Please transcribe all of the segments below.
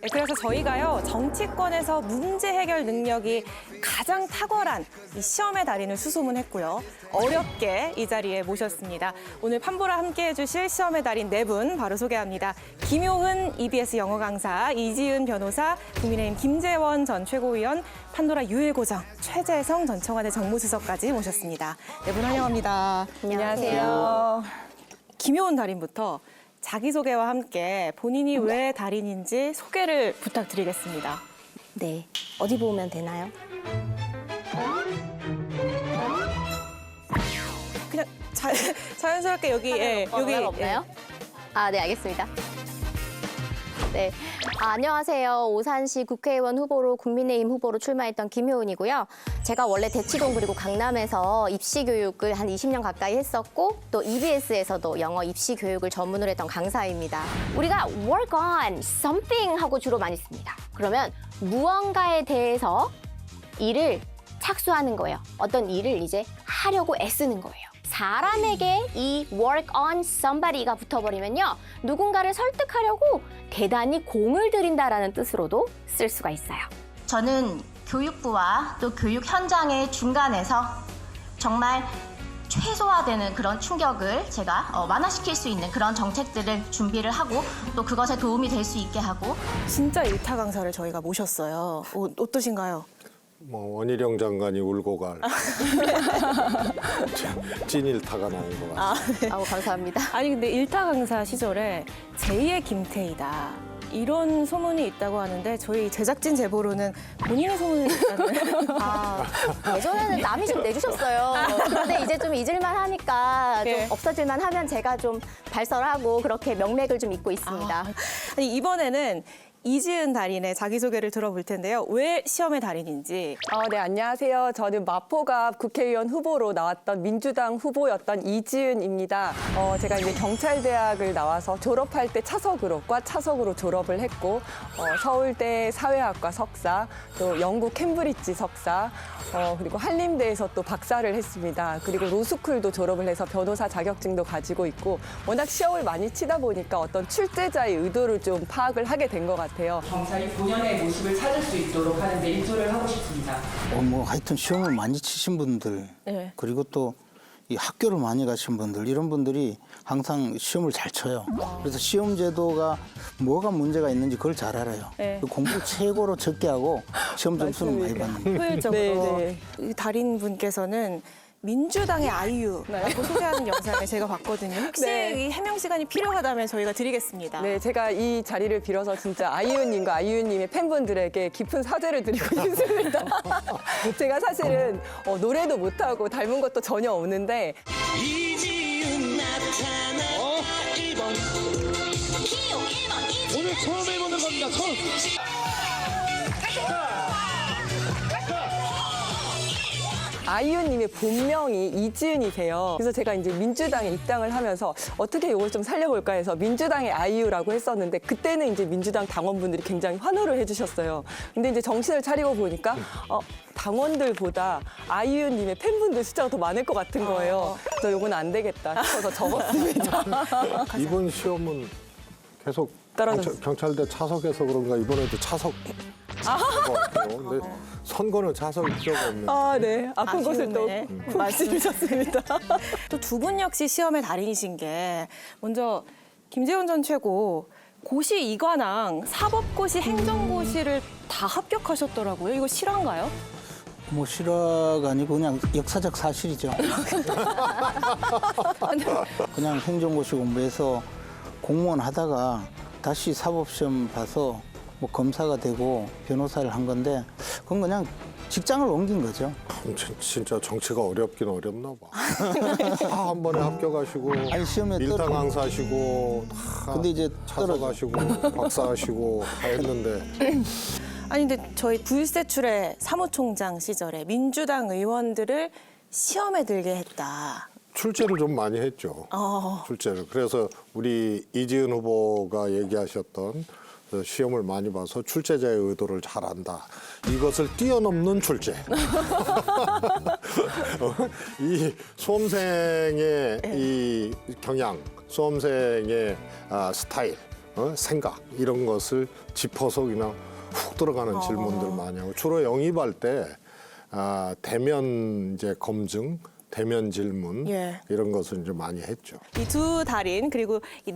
네, 그래서 저희가요, 정치권에서 문제 해결 능력이 가장 탁월한 이 시험의 달인을 수소문했고요. 어렵게 이 자리에 모셨습니다. 오늘 판보라 함께 해주실 시험의 달인 네 분 바로 소개합니다. 김효은 EBS 영어 강사, 이지은 변호사, 국민의힘 김재원 전 최고위원, 판도라 유일고정, 최재성 전 청와대 정무수석까지 모셨습니다. 네 분 환영합니다. 안녕하세요. 김효은 달인부터 자기소개와 함께 본인이 왜 달인인지 소개를 부탁드리겠습니다. 네, 어디 보면 되나요? 그냥 자연스럽게 여기, 예, 여기. 없나요? 아, 네, 알겠습니다. 네, 안녕하세요. 오산시 국회의원 후보로 국민의힘 후보로 출마했던 김효은이고요. 제가 원래 대치동 그리고 강남에서 입시 교육을 한 20년 가까이 했었고 또 EBS에서도 영어 입시 교육을 전문으로 했던 강사입니다. 우리가 work on something 하고 주로 많이 씁니다. 그러면 무언가에 대해서 일을 착수하는 거예요. 어떤 일을 이제 하려고 애쓰는 거예요. 사람에게 이 work on somebody가 붙어버리면요. 누군가를 설득하려고 대단히 공을 들인다라는 뜻으로도 쓸 수가 있어요. 저는 교육부와 또 교육 현장의 중간에서 정말 최소화되는 그런 충격을 제가 완화시킬 수 있는 그런 정책들을 준비를 하고 또 그것에 도움이 될 수 있게 하고 진짜 일타 강사를 저희가 모셨어요. 어떠신가요? 뭐 원희룡 장관이 울고 갈 찐일타가 나온 것 같습니다. 아우, 감사합니다. 아니 근데 일타 강사 시절에 제2의 김태희다. 이런 소문이 있다고 하는데 저희 제작진 제보로는 본인의 소문이 있다는. 아, 예전에는 남이 좀 내주셨어요. 그런데 이제 좀 잊을만 하니까 좀 네. 없어질만 하면 제가 좀 발설하고 그렇게 명맥을 좀 잇고 있습니다. 아니, 이번에는 이지은 달인의 자기소개를 들어볼 텐데요. 왜 시험의 달인인지. 네, 안녕하세요. 저는 마포갑 국회의원 후보로 나왔던 민주당 후보였던 이지은입니다. 제가 이제 경찰대학을 나와서 졸업할 때 과 차석으로 졸업을 했고, 서울대 사회학과 석사, 또 영국 캠브리지 석사, 그리고 한림대에서 또 박사를 했습니다. 그리고 로스쿨도 졸업을 해서 변호사 자격증도 가지고 있고, 워낙 시험을 많이 치다 보니까 어떤 출제자의 의도를 좀 파악을 하게 된 것 같아요. 경찰이 본연의 모습을 찾을 수 있도록 하는데 일조를 하고 싶습니다. 하여튼 시험을 많이 치신 분들, 네. 그리고 또 이 학교를 많이 가신 분들, 이런 분들이 항상 시험을 잘 쳐요. 그래서 시험 제도가 뭐가 문제가 있는지 그걸 잘 알아요. 네. 공부 최고로 적게 하고 시험 점수는 많이 받는. 효율적으로. 네, 이 달인분께서는 민주당의 아이유라고 소개하는 영상을 제가 봤거든요. 혹시 네. 이 해명 시간이 필요하다면 저희가 드리겠습니다. 네, 제가 이 자리를 빌어서 진짜 아이유님과 아이유님의 팬분들에게 깊은 사죄를 드리고 싶습니다. 제가 사실은 노래도 못하고 닮은 것도 전혀 없는데 이지은 나타나 1번 오늘 처음 해보는 겁니다. 처음. 아이유님의 본명이 이지은이세요. 그래서 제가 이제 민주당에 입당을 하면서 어떻게 이걸 좀 살려볼까 해서 민주당의 아이유라고 했었는데 그때는 이제 민주당 당원분들이 굉장히 환호를 해주셨어요. 근데 이제 정신을 차리고 보니까 당원들보다 아이유님의 팬분들 숫자가 더 많을 것 같은 거예요. 그래서 이건 안 되겠다 싶어서 적었습니다. 이번 시험은 계속 떨어졌어요. 경찰대 차석에서 그런가 이번에도 차석 것 같아요. 근데 선거는 차석이 필요가 없는. 네. 아픈 곳을 또 아쉬움에 말씀해 주셨습니다. 또 두 분 역시 시험의 달인이신 게 먼저 김재원 전 최고 고시 이관왕 사법고시 행정고시를 다 합격하셨더라고요. 이거 실화인가요? 실화가 아니고 그냥 역사적 사실이죠. 그냥 행정고시 공부해서 공무원 하다가 다시 사법시험 봐서 검사가 되고 변호사를 한 건데 그건 그냥 직장을 옮긴 거죠. 진짜 정치가 어렵긴 어렵나 봐. 다 한 번에 합격하시고 아니, 시험에 일타 강사하시고 근데 이제 차석하시고 박사하시고 다 했는데 아니 근데 저희 불세출의 사무총장 시절에 민주당 의원들을 시험에 들게 했다. 출제를 좀 많이 했죠. 출제를. 그래서 우리 이지은 후보가 얘기하셨던 시험을 많이 봐서 출제자의 의도를 잘 안다. 이것을 뛰어넘는 출제. 이 수험생의 이 경향, 수험생의 스타일, 생각 이런 것을 짚어서 그냥 훅 들어가는 질문들 많이 하고 주로 영입할 때 대면 이제 검증, 대면 질문 예. 이런 것을 이제 많이 했죠. 이 두 달인 그리고 이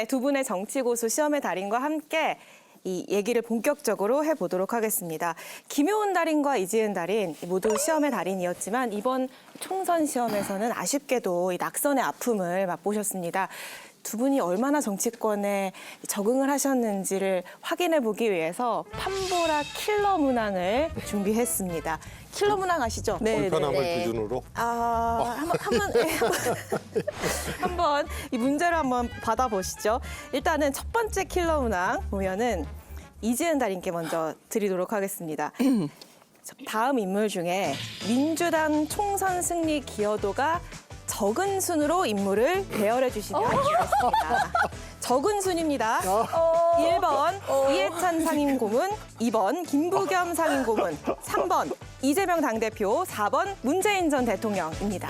두 분의 정치 고수 시험의 달인과 함께 이 얘기를 본격적으로 해보도록 하겠습니다. 김효은 달인과 이지은 달인 모두 시험의 달인이었지만 이번 총선 시험에서는 아쉽게도 이 낙선의 아픔을 맛보셨습니다. 두 분이 얼마나 정치권에 적응을 하셨는지를 확인해 보기 위해서 판보라 킬러 문항을 준비했습니다. 킬러 문항 아시죠? 네, 불편함을 네. 기준으로 한번 이 문제를 한번 받아보시죠. 일단은 첫 번째 킬러 문항 보면은 이지은 달인께 먼저 드리도록 하겠습니다. 다음 인물 중에 민주당 총선 승리 기여도가 적은 순으로 인물을 배열해 주시면 되겠습니다. 적은 순입니다. 1번 이해찬 상임고문, 2번 김부겸 상임고문, 3번 이재명 당대표, 4번 문재인 전 대통령입니다.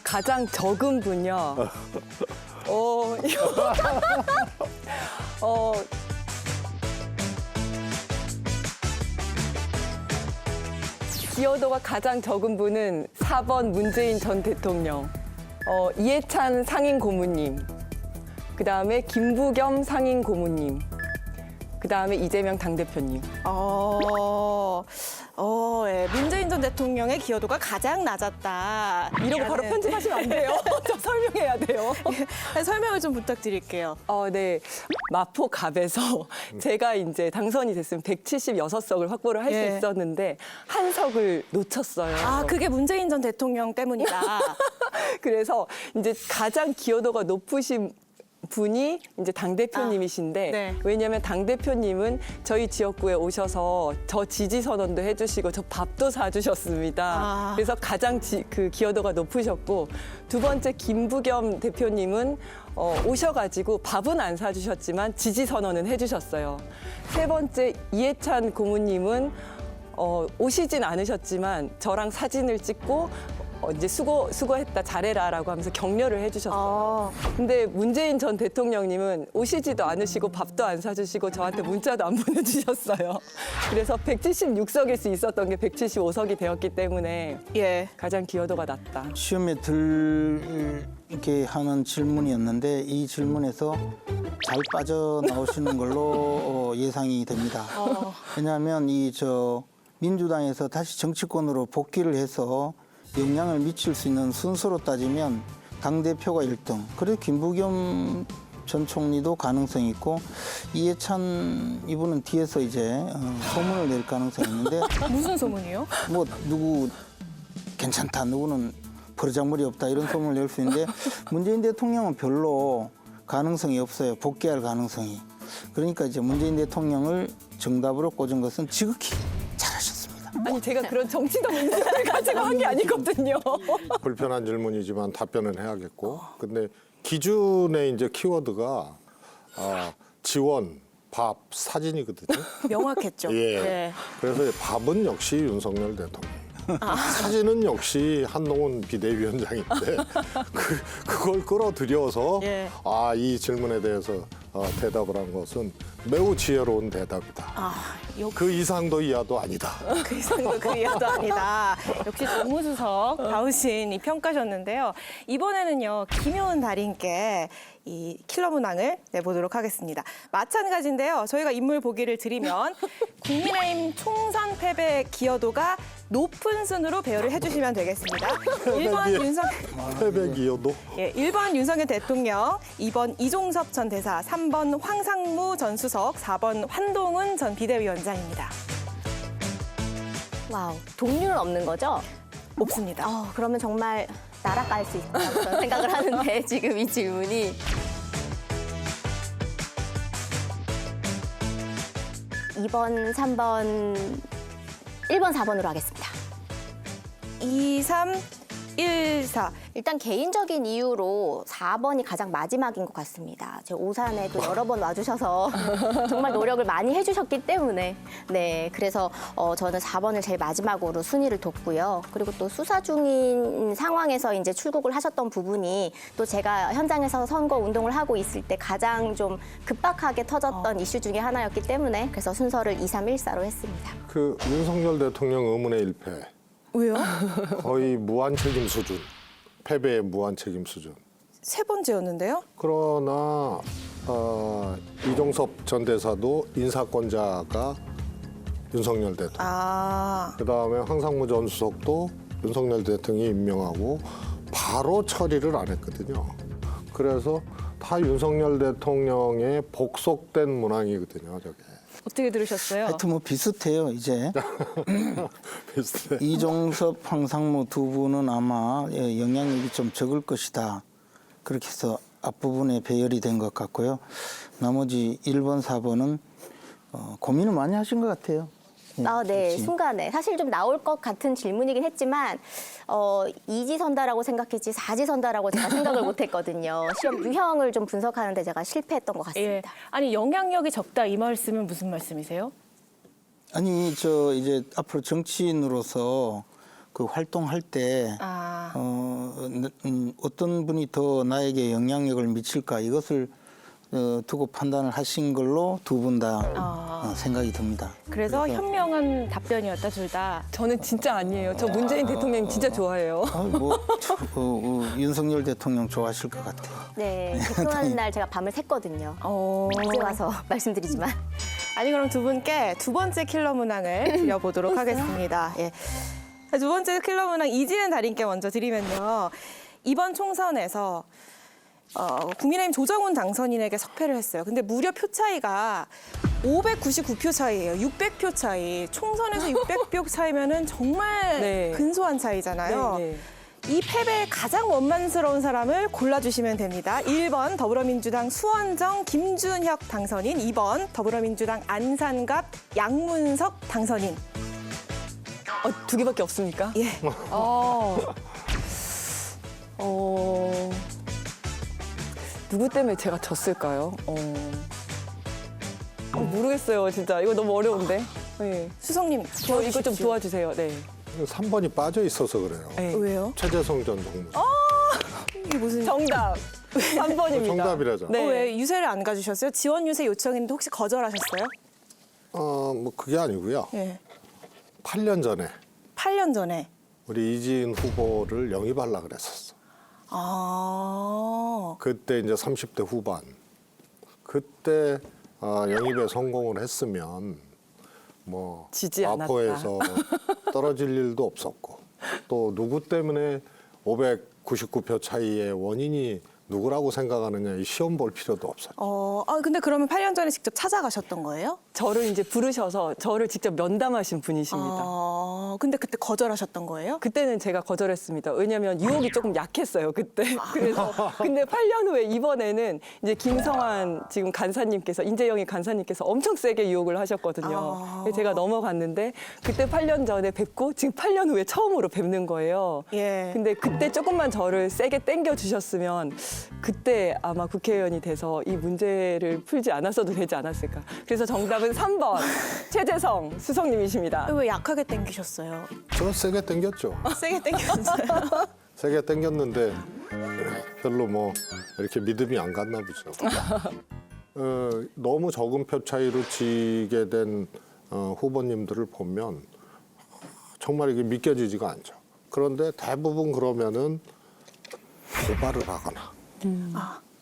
가장 적은 분요. 기여도가 가장 적은 분은 4번 문재인 전 대통령, 이해찬 상임 고문님, 그다음에 김부겸 상임 고문님, 그다음에 이재명 당대표님. 예. 문재인 전 대통령의 기여도가 가장 낮았다. 이런 거 바로 편집하시면 안 돼요. 저 설명해야 돼요. 설명을 좀 부탁드릴게요. 네. 마포갑에서 제가 이제 당선이 됐으면 176석을 확보를 할 수 예. 있었는데 한 석을 놓쳤어요. 그게 문재인 전 대통령 때문이다. 그래서 이제 가장 기여도가 높으신 분이 이제 당대표님이신데 네. 왜냐하면 당대표님은 저희 지역구에 오셔서 저 지지 선언도 해주시고 저 밥도 사주셨습니다. 그래서 가장 그 기여도가 높으셨고 두 번째 김부겸 대표님은 오셔가지고 밥은 안 사주셨지만 지지 선언은 해주셨어요. 세 번째 이해찬 고문님은 오시진 않으셨지만 저랑 사진을 찍고 이제 수고했다 잘해라라고 하면서 격려를 해주셨어요. 근데 문재인 전 대통령님은 오시지도 않으시고 밥도 안 사주시고 저한테 문자도 안 보내주셨어요. 그래서 176석일 수 있었던 게 175석이 되었기 때문에 예. 가장 기여도가 낮다. 시험에 들게 하는 질문이었는데 이 질문에서 잘 빠져나오시는 걸로 예상이 됩니다. 왜냐하면 민주당에서 다시 정치권으로 복귀를 해서 영향을 미칠 수 있는 순서로 따지면 당대표가 1등, 그리고 김부겸 전 총리도 가능성이 있고 이해찬 이분은 뒤에서 이제 소문을 낼 가능성이 있는데 무슨 소문이요? 뭐 누구 괜찮다, 누구는 버르장머리 없다 이런 소문을 낼 수 있는데 문재인 대통령은 별로 가능성이 없어요. 복귀할 가능성이. 그러니까 이제 문재인 대통령을 정답으로 꽂은 것은 지극히 잘하셨습니다. 아니 제가 그런 정치적 문제를 가지고 한 게 아니거든요. 불편한 질문이지만 답변은 해야겠고. 근데 기준의 이제 키워드가 지원, 밥, 사진이거든요. 명확했죠. 예. 네. 그래서 밥은 역시 윤석열 대통령. 사진은 역시 한동훈 비대위원장인데 그걸 끌어들여서 예. 이 질문에 대해서 대답을 한 것은 매우 지혜로운 대답이다. 그 이상도 이하도 아니다. 그 이상도 그 이하도 아니다. 역시 정무수석 다우신이 평가셨는데요. 이번에는요, 김효은 달인께 이 킬러 문항을 내보도록 하겠습니다. 마찬가지인데요. 저희가 인물 보기를 드리면 국민의힘 총선 패배 기여도가 높은 순으로 배열을 해주시면 되겠습니다. 1번 패배 기여도. 1번 윤석열 대통령, 2번 이종섭 전 대사, 3번 황상무 전 수석, 4번 한동훈 전 비대위원장입니다. 와우, 동료는 없는 거죠? 없습니다. 그러면 정말 날아갈 수 있다고 저는 생각을 하는데 지금 이 질문이 2번, 3번, 1번, 4번으로 하겠습니다. 2, 3, 14. 일단 개인적인 이유로 4번이 가장 마지막인 것 같습니다. 제 오산에도 여러 번 와주셔서 정말 노력을 많이 해주셨기 때문에 네, 그래서 저는 4번을 제일 마지막으로 순위를 뒀고요. 그리고 또 수사 중인 상황에서 이제 출국을 하셨던 부분이 또 제가 현장에서 선거 운동을 하고 있을 때 가장 좀 급박하게 터졌던 이슈 중에 하나였기 때문에 그래서 순서를 2, 3, 1, 4로 했습니다. 그 윤석열 대통령 의문의 일패. 왜요? 거의 무한 책임 수준. 패배의 무한 책임 수준. 세 번째였는데요? 그러나 이종섭 전 대사도 인사권자가 윤석열 대통령. 그다음에 황상무 전 수석도 윤석열 대통령이 임명하고 바로 처리를 안 했거든요. 그래서 다 윤석열 대통령의 복속된 문항이거든요, 저게. 어떻게 들으셨어요? 하여튼 뭐 비슷해요, 이제. 비슷해. 이종섭, 황상무 두 분은 아마 영향력이 좀 적을 것이다. 그렇게 해서 앞부분에 배열이 된 것 같고요. 나머지 1번, 4번은 고민을 많이 하신 것 같아요. 네, 그렇지. 순간에. 사실 좀 나올 것 같은 질문이긴 했지만 이지선다라고 생각했지 사지선다라고 제가 생각을 못했거든요. 시험 유형을 좀 분석하는데 제가 실패했던 것 예. 같습니다. 아니 영향력이 적다 이 말씀은 무슨 말씀이세요? 아니, 이제 앞으로 정치인으로서 그 활동할 때 어떤 분이 더 나에게 영향력을 미칠까 이것을 두고 판단을 하신 걸로 두 분 다 생각이 듭니다. 그래서 현명한 답변이었다 둘 다. 저는 진짜 아니에요. 저 문재인 대통령 진짜 좋아해요. 윤석열 대통령 좋아하실 것 같아요. 네, 개통하는 날 제가 밤을 샜거든요. 이제 와서 말씀드리지만. 아니 그럼 두 분께 두 번째 킬러 문항을 드려보도록 하겠습니다. 예. 두 번째 킬러 문항 이지은 달인께 먼저 드리면요. 이번 총선에서 국민의힘 조정훈 당선인에게 석패를 했어요. 근데 무려 표 차이가 599표 차이예요. 600표 차이. 총선에서 600표 차이면은 정말 네. 근소한 차이잖아요. 네, 네. 이 패배에 가장 원만스러운 사람을 골라주시면 됩니다. 1번 더불어민주당 수원정 김준혁 당선인, 2번 더불어민주당 안산갑 양문석 당선인. 두 개밖에 없습니까? 예. 누구 때문에 제가 졌을까요? 모르겠어요, 진짜. 이거 너무 어려운데. 네. 수석님, 저 이거 좀 도와주세요. 네. 3번이 빠져 있어서 그래요. 네. 왜요? 최재성 전 정무. 이게 무슨 정답. 3번입니다. 정답이라죠. 네. 왜 유세를 안 가주셨어요? 지원 유세 요청했는데 혹시 거절하셨어요? 뭐 그게 아니고요. 예. 8년 전에 8년 전에. 우리 이지은 후보를 영입하려고 그랬었어. 그때 이제 30대 후반. 그때 영입에 성공을 했으면 뭐 지지 않았다. 마포에서 떨어질 일도 없었고 또 누구 때문에 599표 차이의 원인이 누구라고 생각하느냐 이 시험 볼 필요도 없어요. 근데 그러면 8년 전에 직접 찾아가셨던 거예요? 저를 이제 부르셔서 저를 직접 면담하신 분이십니다. 근데 그때 거절하셨던 거예요? 그때는 제가 거절했습니다. 왜냐하면 유혹이 조금 약했어요, 그때. 그래서 근데 8년 후에 이번에는 이제 김성환 지금 간사님께서 인재영이 간사님께서 엄청 세게 유혹을 하셨거든요. 그래서 제가 넘어갔는데 그때 8년 전에 뵙고 지금 8년 후에 처음으로 뵙는 거예요. 예. 근데 그때 조금만 저를 세게 땡겨 주셨으면 그때 아마 국회의원이 돼서 이 문제를 풀지 않았어도 되지 않았을까. 그래서 정답은 3번 최재성 수석님이십니다. 왜 약하게 땡기셨어요? 저 세게 땡겼죠. 세게 땡겼어요? 세게 땡겼는데 별로 뭐 이렇게 믿음이 안 갔나 보죠. 너무 적은 표 차이로 지게 된 후보님들을 보면 정말 이게 믿겨지지가 않죠. 그런데 대부분 그러면은 고발을 하거나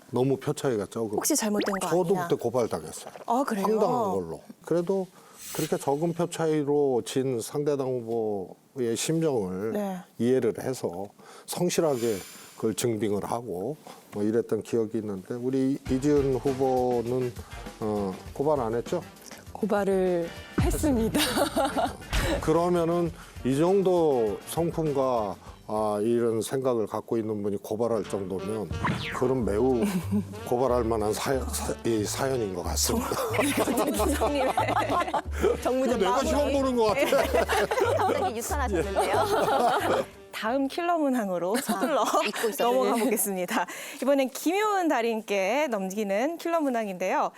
너무 표 차이가 적은. 혹시 잘못된 거 저도 아니냐? 그때 고발당했어요. 그래요? 황당한 걸로. 그래도 그렇게 적은 표 차이로 진 상대당 후보의 심정을 네. 이해를 해서 성실하게 그걸 증빙을 하고 뭐 이랬던 기억이 있는데 우리 이지은 후보는 고발 안 했죠? 고발을 했습니다. 그러면은 이 정도 성품과 이런 생각을 갖고 있는 분이 고발할 정도면 그건 매우 고발할 만한 사연인 것 같습니다. 수석님의 정무적 내가 시험 보는 것 같아. 갑자기 유턴하셨는데요. 다음 킬러 문항으로 서둘러 잊고 있었어요. 넘어가 보겠습니다. 이번엔 김효은 달인께 넘기는 킬러 문항인데요.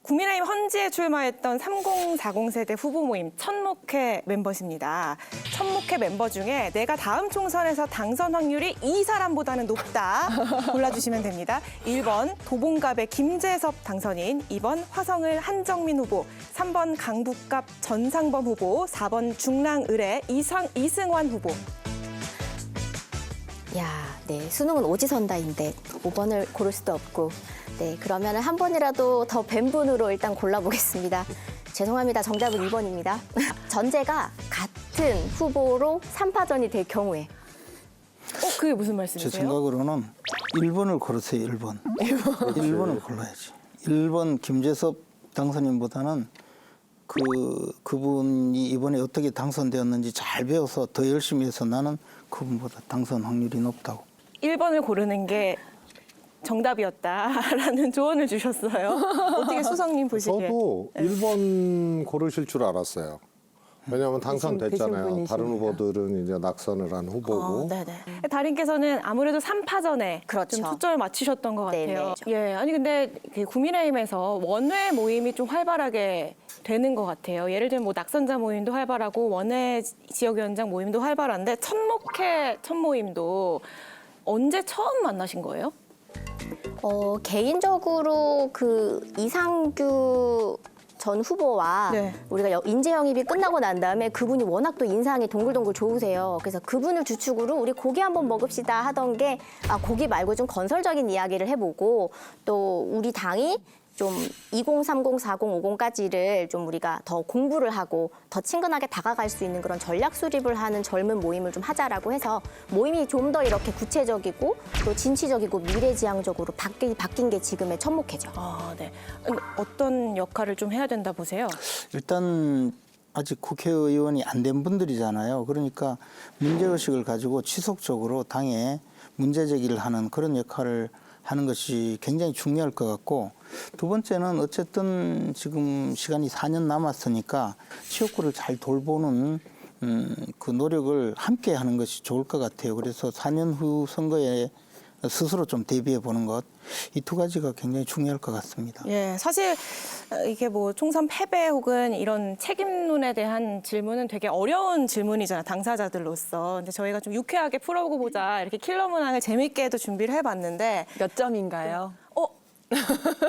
국민의힘 헌지에 출마했던 3040 세대 후보 모임 천목회 멤버십니다. 천목회 멤버 중에 내가 다음 총선에서 당선 확률이 이 사람보다는 높다 골라주시면 됩니다. 1번 도봉갑의 김재섭 당선인, 2번 화성을 한정민 후보, 3번 강북갑 전상범 후보, 4번 중랑을의 이승환 후보. 야, 네, 수능은 오지선다인데 5번을 고를 수도 없고, 네, 그러면 한 번이라도 더 뵌 분으로 일단 골라보겠습니다. 죄송합니다. 정답은 2번입니다. 전제가 같은 후보로 3파전이 될 경우에. 그게 무슨 제 말씀이세요? 생각으로는 1번을 고르세요. 1번. 1번을 골라야지. 1번 김재섭 당선인보다는 그분이 이번에 어떻게 당선되었는지 잘 배워서 더 열심히 해서 나는 그분보다 당선 확률이 높다고. 1번을 고르는 게 정답이었다라는 조언을 주셨어요. 어떻게 수석님 보시기에? 저도 1번 고르실 줄 알았어요. 왜냐하면 되신 당선됐잖아요. 분이십니다. 다른 후보들은 이제 낙선을 한 후보고. 네네. 달인께서는 아무래도 3파전에 그렇죠. 좀 초점을 맞추셨던 것 같아요. 네네. 예, 아니 근데 그 국민의힘에서 원외 모임이 좀 활발하게 되는 것 같아요. 예를 들면 뭐 낙선자 모임도 활발하고 원외 지역위원장 모임도 활발한데 천목회 첫 모임도 언제 처음 만나신 거예요? 개인적으로 그 이상규 전 후보와 네. 우리가 인재 영입이 끝나고 난 다음에 그분이 워낙 또 인상이 동글동글 좋으세요. 그래서 그분을 주축으로 우리 고기 한번 먹읍시다 하던 게 고기 말고 좀 건설적인 이야기를 해보고 또 우리 당이 좀 20, 30, 40, 50까지를 좀 우리가 더 공부를 하고 더 친근하게 다가갈 수 있는 그런 전략 수립을 하는 젊은 모임을 좀 하자라고 해서 모임이 좀 더 이렇게 구체적이고 또 진취적이고 미래지향적으로 바뀐 게 지금의 천목회죠. 네. 근데 어떤 역할을 좀 해야 된다 보세요? 일단 아직 국회의원이 안 된 분들이잖아요. 그러니까 문제의식을 가지고 지속적으로 당에 문제 제기를 하는 그런 역할을 하는 것이 굉장히 중요할 것 같고, 두 번째는 어쨌든 지금 시간이 4년 남았으니까 지역구를 잘 돌보는 그 노력을 함께 하는 것이 좋을 것 같아요. 그래서 4년 후 선거에 스스로 좀 대비해 보는 것, 이 두 가지가 굉장히 중요할 것 같습니다. 예, 사실 이게 뭐 총선 패배 혹은 이런 책임론에 대한 질문은 되게 어려운 질문이잖아요, 당사자들로서. 근데 저희가 좀 유쾌하게 풀어보고 보자 이렇게 킬러 문항을 재밌게도 준비를 해봤는데 몇 점인가요?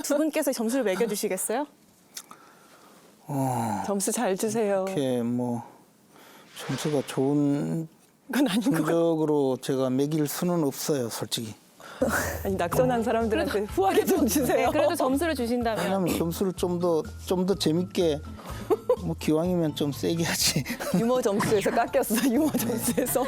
두 분께서 점수를 매겨주시겠어요? 점수 잘 주세요. 이렇게 뭐 점수가 좋은 그건 아닌 것 같아요. 성적으로 제가 매길 수는 없어요, 솔직히. 아니, 낙선한 사람들한테 후하게 좀 네, 주세요. 그래도 점수를 주신다면 왜냐하면 점수를 좀 더 재밌게, 뭐 기왕이면 좀 세게 하지. 유머 점수에서 깎였어. 유머 점수에서.